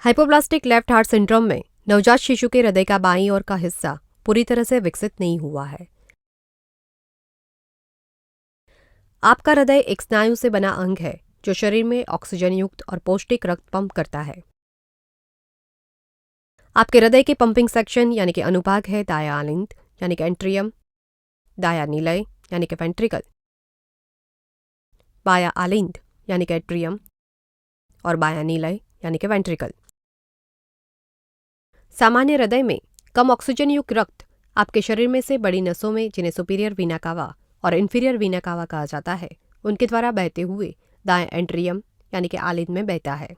Hypoplastic left heart syndrome में नवजात शिशु के हृदय का बाईं ओर का हिस्सा पूरी तरह से विकसित नहीं हुआ है। आपका हृदय एक स्नायु से बना अंग है जो शरीर में ऑक्सीजन युक्त और पौष्टिक रक्त पंप करता है। आपके हृदय के पंपिंग सेक्शन यानी कि अनुभाग है दायां आलिंद यानी कि एंट्रियम, दायां निलय यानी कि वेंट्रिकल, बायां आलिंद यानी कि एट्रियम और बायां निलय यानी कि वेंट्रिकल। सामान्य हृदय में कम ऑक्सीजन युक्त रक्त आपके शरीर में से बड़ी नसों में, जिन्हें सुपीरियर वीना कावा और इन्फीरियर वीना कावा कहा जाता है, उनके द्वारा बहते हुए दाएं एंट्रियम यानी कि आलिंद में बहता है।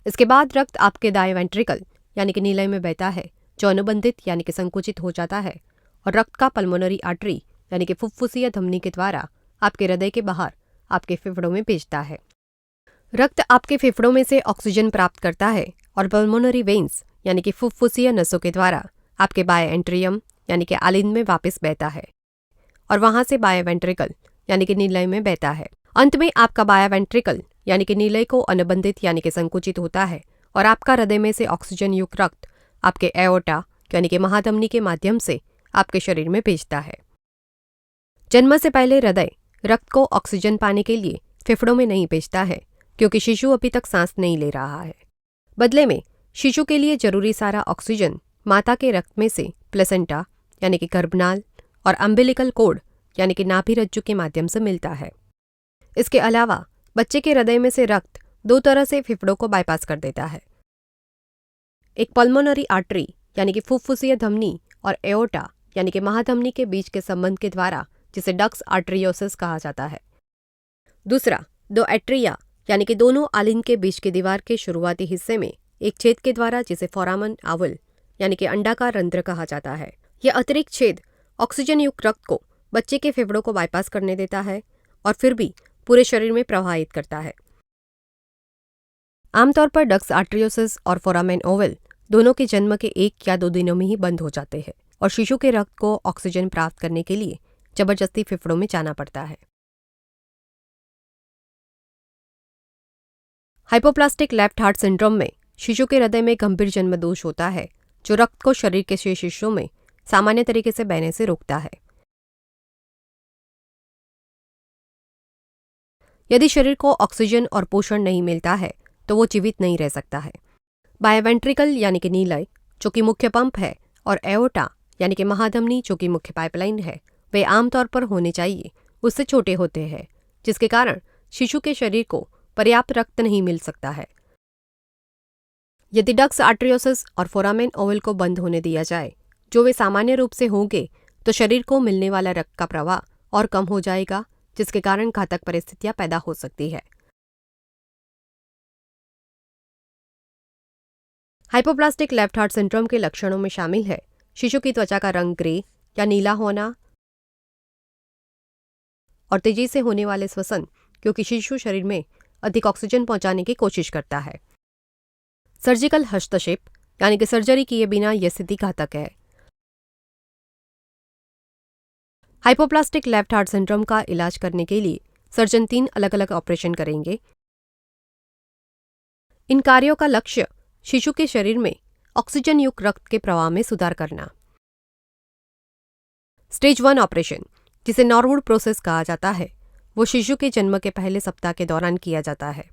इसके बाद रक्त आपके दाएं वेंट्रिकल यानी कि निलय में बहता है, जो अनुबंधित यानी कि संकुचित हो जाता है और रक्त का पल्मोनरी आर्टरी यानी कि फुफ्फुसीय धमनी के द्वारा आपके हृदय के बाहर आपके फेफड़ों में भेजता है। रक्त आपके फेफड़ों में से ऑक्सीजन प्राप्त करता है और पल्मोनरी वेन्स यानी कि फुफ्फुसीय नसों के द्वारा आपके बाएं एंट्रियम यानी कि आलिंद में वापस बहता है और वहां से बाएं वेंट्रिकल यानी कि निलय में बहता है। अंत में आपका बायां वेंट्रिकल यानी कि निलय को अनुबंधित यानी कि संकुचित होता है और आपका हृदय में से ऑक्सीजन युक्त रक्त आपके एओर्टा यानी कि महाधमनी के माध्यम से आपके शरीर में भेजता है। जन्म से पहले हृदय रक्त को ऑक्सीजन पाने के लिए फेफड़ों में नहीं भेजता है, क्योंकि शिशु अभी तक सांस नहीं ले रहा है। बदले में शिशु के लिए जरूरी सारा ऑक्सीजन माता के रक्त में से प्लेसेंटा यानी कि गर्भनाल और अम्बिलिकल कोड यानी कि नाभि रज्जु के माध्यम से मिलता है। इसके अलावा बच्चे के हृदय में से रक्त दो तरह से फेफड़ों को बाईपास कर देता है। एक पल्मोनरी आर्टरी यानी कि फुफ्फुसीय धमनी और एओर्टा यानी कि महाधमनी के बीच के संबंध के द्वारा, जिसे डक्स आर्टरियोसिस कहा जाता है। दूसरा, दो एट्रिया यानी कि दोनों आलिंद के बीच की दीवार के शुरुआती हिस्से में एक छेद के द्वारा, जिसे फोरामन आवल यानी कि अंडाकार रंध्र कहा जाता है। यह अतिरिक्त छेद ऑक्सीजन युक्त रक्त को बच्चे के फेफड़ों को बाईपास करने देता है और फिर भी पूरे शरीर में प्रवाहित करता है। आमतौर पर डक्स आर्टरियोसिस और फोरामेन ओवल दोनों के जन्म के 1 या 2 दिनों में ही बंद हो जाते हैं और शिशु के रक्त को ऑक्सीजन प्राप्त करने के लिए जबरदस्ती फेफड़ों में जाना पड़ता है। हाइपोप्लास्टिक लेफ्ट हार्ट सिंड्रोम में शिशु के हृदय में गंभीर जन्म दोष होता है, जो रक्त को शरीर के शेष हिस्सों में सामान्य तरीके से बहने से रोकता है। यदि शरीर को ऑक्सीजन और पोषण नहीं मिलता है तो वो जीवित नहीं रह सकता है। बायां वेंट्रिकल यानी कि निलय, जो कि मुख्य पंप है, और एओर्टा यानी कि महाधमनी, जो कि मुख्य पाइपलाइन है, वे आमतौर पर होने चाहिए उससे छोटे होते हैं, जिसके कारण शिशु के शरीर को पर्याप्त रक्त नहीं मिल सकता है। यदि डक्स आर्टरियोसिस और फोरामेन ओवल को बंद होने दिया जाए, जो वे सामान्य रूप से होंगे, तो शरीर को मिलने वाला रक्त का प्रवाह और कम हो जाएगा, जिसके कारण घातक परिस्थितियां पैदा हो सकती है। हाइपोप्लास्टिक लेफ्ट हार्ट सिंड्रोम के लक्षणों में शामिल है शिशु की त्वचा का रंग ग्रे या नीला होना और तेजी से होने वाले श्वसन, क्योंकि शिशु शरीर में अधिक ऑक्सीजन पहुंचाने की कोशिश करता है। सर्जिकल हस्तक्षेप यानी कि सर्जरी किए बिना यह स्थिति घातक है। हाइपोप्लास्टिक लेफ्ट हार्ट सिंड्रोम का इलाज करने के लिए सर्जन 3 अलग अलग ऑपरेशन करेंगे। इन कार्यों का लक्ष्य शिशु के शरीर में ऑक्सीजन युक्त रक्त के प्रवाह में सुधार करना। स्टेज 1 ऑपरेशन, जिसे नॉर्वुड प्रोसेस कहा जाता है, वो शिशु के जन्म के पहले सप्ताह के दौरान किया जाता है।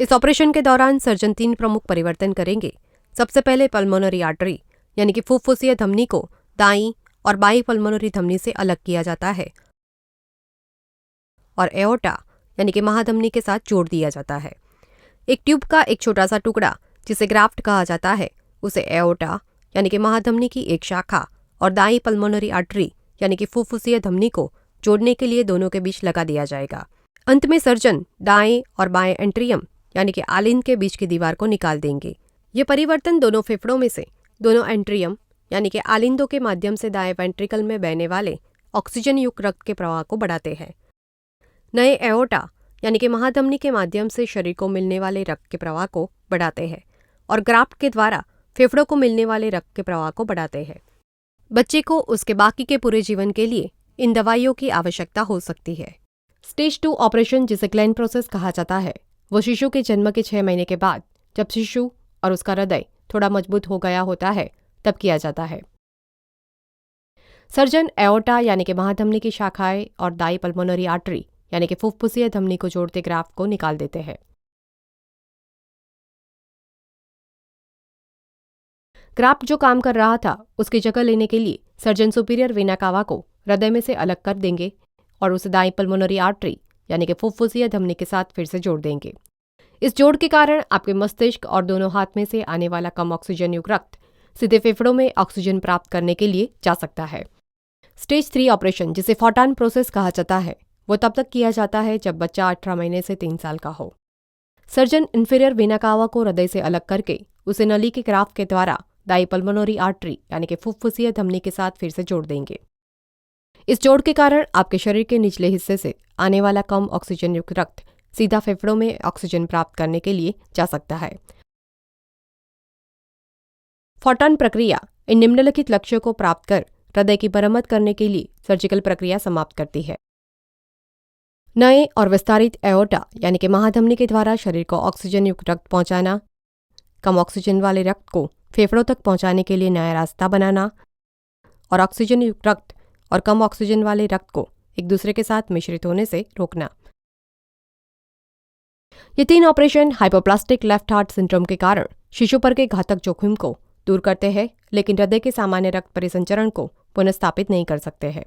इस ऑपरेशन के दौरान सर्जन 3 प्रमुख परिवर्तन करेंगे। सबसे पहले पल्मोनरी आर्टरी यानी कि फुफ्फुसीय धमनी को दाईं और बाईं पल्मोनरी धमनी से अलग किया जाता है और एओर्टा यानी कि महाधमनी के साथ जोड़ दिया जाता है। एक ट्यूब का एक छोटा सा टुकड़ा, जिसे ग्राफ्ट कहा जाता है, उसे एओर्टा यानी कि महाधमनी की एक शाखा और दाईं पल्मोनरी आर्टरी यानी कि फुफ्फुसीय धमनी को जोड़ने के लिए दोनों के बीच लगा दिया जाएगा। अंत में सर्जन दाएं और बाएं एंट्रियम यानी कि आलिंद के बीच की दीवार को निकाल देंगे। ये परिवर्तन दोनों फेफड़ों में से दोनों एंट्रियम यानी कि आलिंदों के माध्यम से दाएं वेंट्रिकल में बहने वाले ऑक्सीजन युक्त रक्त के प्रवाह को बढ़ाते हैं। नए एओर्टा यानी कि महाधमनी के माध्यम से शरीर को मिलने वाले रक्त के प्रवाह को बढ़ाते हैं और ग्राफ्ट के द्वारा फेफड़ों को मिलने वाले रक्त के प्रवाह को बढ़ाते हैं। बच्चे को उसके बाकी के पूरे जीवन के लिए इन दवाइयों की आवश्यकता हो सकती है। स्टेज 2 ऑपरेशन, जिसे ग्लेन प्रोसेस कहा जाता है, वो शिशु के जन्म के 6 महीने के बाद, जब शिशु और उसका हृदय थोड़ा मजबूत हो गया होता है, तब किया जाता है। सर्जन एओर्टा यानी कि महाधमनी की शाखाएं और दाई पल्मोनरी आर्टरी यानी कि फुफ्फुसीय धमनी को जोड़ते ग्राफ्ट को निकाल देते हैं। ग्राफ्ट जो काम कर रहा था उसकी जगह लेने के लिए सर्जन सुपीरियर वेना कावा को हृदय में से अलग कर देंगे और उसे दाई पल्मोनरी आर्टरी यानी कि फुफ्फुसीय धमनी के साथ फिर से जोड़ देंगे। इस जोड़ के कारण आपके मस्तिष्क और दोनों हाथ में से आने वाला कम ऑक्सीजन युक्त रक्त सीधे फेफड़ों में ऑक्सीजन प्राप्त करने के लिए जा सकता है। स्टेज 3 ऑपरेशन, जिसे फोर्टान प्रोसेस कहा जाता है, वो तब तक किया जाता है जब बच्चा 18 महीने से 3 साल का हो। सर्जन इंफीरियर वेना कावा को हृदय से अलग करके उसे नली के ग्राफ्ट के द्वारा दाई पल्मोनरी आर्टरी यानी कि फुफ्फुसीय धमनी के साथ फिर से जोड़ देंगे। इस जोड़ के कारण आपके शरीर के निचले हिस्से से आने वाला कम ऑक्सीजन युक्त रक्त सीधा फेफड़ों में ऑक्सीजन प्राप्त करने के लिए जा सकता है। फोर्टान प्रक्रिया इन निम्नलिखित लक्ष्यों को प्राप्त कर हृदय की मरम्मत करने के लिए सर्जिकल प्रक्रिया समाप्त करती है। नए और विस्तारित एओर्टा यानी कि महाधमनी के द्वारा शरीर को ऑक्सीजन युक्त रक्त पहुंचाना, कम ऑक्सीजन वाले रक्त को फेफड़ों तक पहुंचाने के लिए नया रास्ता बनाना और ऑक्सीजन युक्त रक्त और कम ऑक्सीजन वाले रक्त को एक दूसरे के साथ मिश्रित होने से रोकना। ये 3 operation hypoplastic left heart syndrome के कारण शिशु पर के घातक जोखिम को दूर करते हैं, लेकिन हृदय के सामान्य रक्त परिसंचरण को पुनर्स्थापित नहीं कर सकते हैं।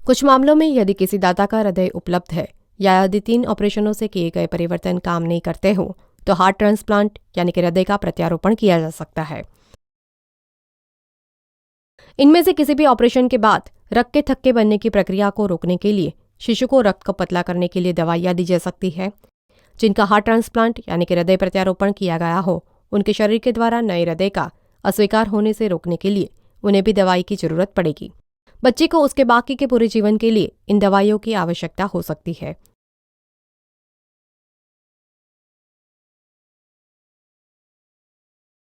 कुछ मामलों में यदि किसी दाता का हृदय उपलब्ध है या यदि 3 ऑपरेशनों से किए गए परिवर्तन काम नहीं करते हो, तो हार्ट ट्रांसप्लांट यानी कि हृदय का प्रत्यारोपण किया जा सकता है। इनमें से किसी भी ऑपरेशन के बाद रक्त के थक्के बनने की प्रक्रिया को रोकने के लिए शिशु को रक्त को पतला करने के लिए दवाइयां दी जा सकती है। जिनका हार्ट ट्रांसप्लांट यानी कि हृदय प्रत्यारोपण किया गया हो, उनके शरीर के द्वारा नए हृदय का अस्वीकार होने से रोकने के लिए उन्हें भी दवाई की जरूरत पड़ेगी। बच्चे को उसके बाकी के पूरे जीवन के लिए इन दवाइयों की आवश्यकता हो सकती है।